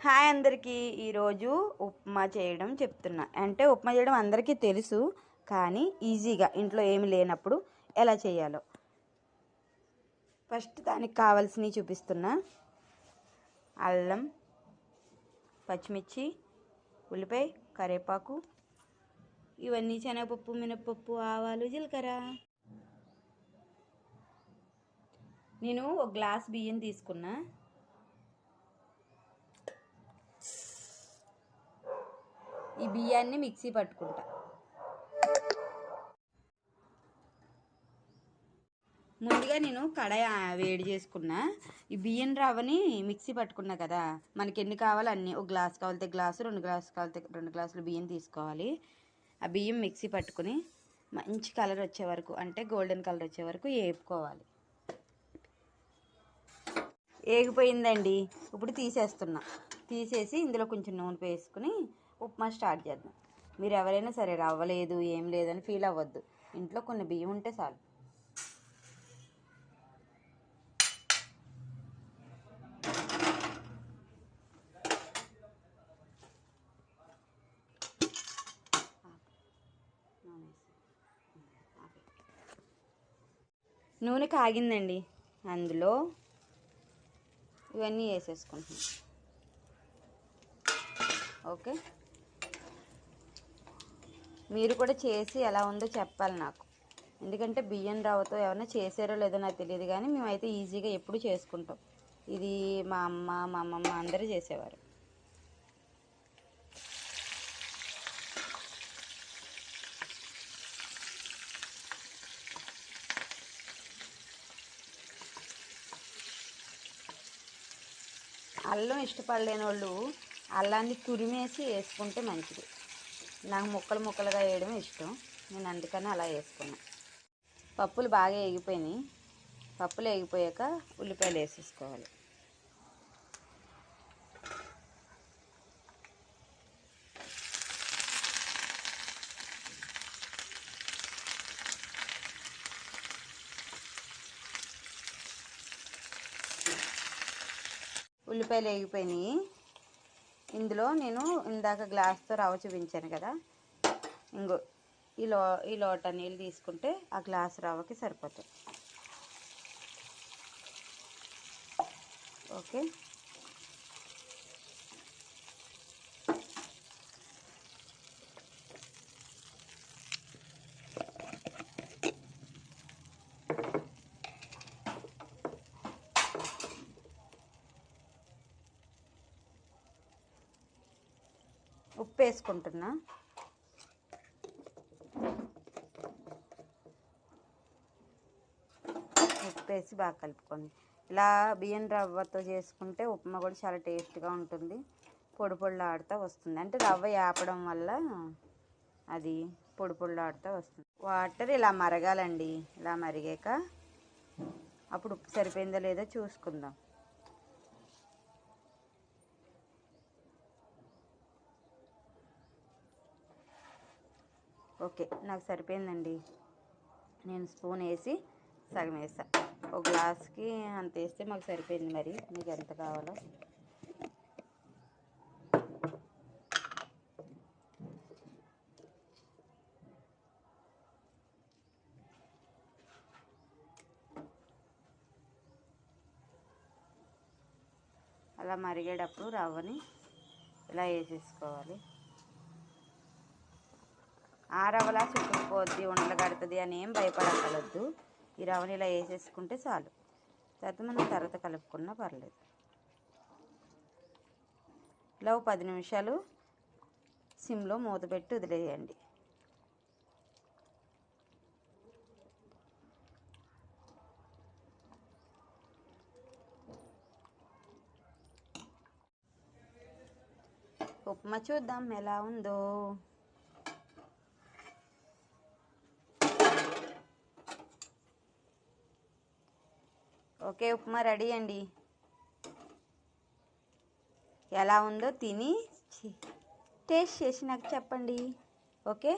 Hi అందరికీ. ఈరోజు ఉప్మా చేయడం చెప్తున్నా. అంటే ఉప్మా చేయడం అందరికీ తెలుసు, కానీ ఈజీగా ఇంట్లో ఏమి లేనప్పుడు ఎలా చేయాలో ఫస్ట్ దానికి కావాల్సినవి చూపిస్తున్నా. అల్లం, పచ్చిమిర్చి, ఉల్లిపాయ, కరివేపాకు, ఇవన్నీ శనగపప్పు, మినపప్పు, ఆవాలు, జీలకర్ర. నేను ఒక గ్లాస్ బియ్యం తీసుకున్నా. ఈ బియ్యాన్ని మిక్సీ పట్టుకుంటా. ముందుగా నేను కడాయి వేడి చేసుకున్నా. ఈ బియ్యం రవ్వని మిక్సీ పట్టుకున్నా కదా, మనకి ఎన్ని కావాలో అన్ని. ఒక గ్లాస్ కావాలితే గ్లాసు, 2 గ్లాసులు కావాలితే 2 గ్లాసులు బియ్యం తీసుకోవాలి. ఆ బియ్యం మిక్సీ పట్టుకుని మంచి కలర్ వచ్చే వరకు, అంటే గోల్డెన్ కలర్ వచ్చే వరకు వేపుకోవాలి. వేగిపోయిందండి. ఇప్పుడు తీసేస్తున్నా. తీసేసి ఇందులో కొంచెం నూనె వేసుకుని ఉప్మా స్టార్ట్ చేద్దాం. మీరు ఎవరైనా సరే రవ్వలేదు ఏం లేదని ఫీల్ అవ్వద్దు. ఇంట్లో కొన్ని బియ్యం ఉంటే చాలు. నూనె కాగిందండి. అందులో ఇవన్నీ వేసేసుకుంటున్నాం. ఓకే, మీరు కూడా చేసి ఎలా ఉందో చెప్పాలి నాకు. ఎందుకంటే బియ్యం రవ్వతో ఏమైనా చేసారో లేదో నాకు తెలియదు, కానీ మేమైతే ఈజీగా ఎప్పుడు చేసుకుంటాం. ఇది మా అమ్మ, మా అమ్మమ్మ అందరూ చేసేవారు. అల్లం ఇష్టపడలేని వాళ్ళు అల్లాన్ని తురిమేసి వేసుకుంటే మంచిది. నాకు ముక్కలు ముక్కలుగా వేయడం ఇష్టం, నేను అందుకని అలా వేసుకున్నాను. పప్పులు బాగా వేగిపోయినాయి. పప్పులు వేగిపోయాక ఉల్లిపాయలు వేసేసుకోవాలి. ఉల్లిపాయలు వేగిపోయినాయి. ఇందులో నేను ఇందాక గ్లాస్తో రవ్వ చూపించాను కదా, ఇంకో ఈ లోట నీళ్ళు తీసుకుంటే ఆ గ్లాస్ రవ్వకి సరిపోతాయి. ఓకే, ఉప్పు వేసుకుంటున్నా. ఉప్పు వేసి బాగా కలుపుకోండి. ఇలా బియ్యం రవ్వతో చేసుకుంటే ఉప్మా కూడా చాలా టేస్ట్గా ఉంటుంది. పొడి పొడిలాడుతూ వస్తుంది. అంటే రవ్వ వేపడం వల్ల అది పొడి పొడిలాడుతూ వస్తుంది. వాటర్ ఇలా మరగాలండి. ఇలా మరిగాక అప్పుడు ఉప్పు సరిపోయిందో లేదో చూసుకుందాం. ఓకే, నాకు సరిపోయిందండి. నేను స్పూన్ వేసి సగం వేసా. ఒక గ్లాస్కి అంత వేస్తే మాకు సరిపోయింది. మరి మీకు ఎంత కావాలో. అలా మరిగేటప్పుడు రవ్వని ఇలా వేసేసుకోవాలి. ఆ రవ్వలా చుట్టుకుపోద్ది, ఉండలు కడుతుంది అని ఏం భయపడగలద్దు. ఈ రవ్వని ఇలా వేసేసుకుంటే చాలు. తర్వాత మనం తర్వాత కలుపుకున్నా పర్లేదు. ఇలా 10 నిమిషాలు సిమ్లో మూత పెట్టి వదిలేయండి. ఉప్మా చూద్దాం ఎలా ఉందో. ఓకే, ఉప్మా రెడీ అండి. ఎలా ఉందో తిని టేస్ట్ చేసి నాకు చెప్పండి. ఓకే.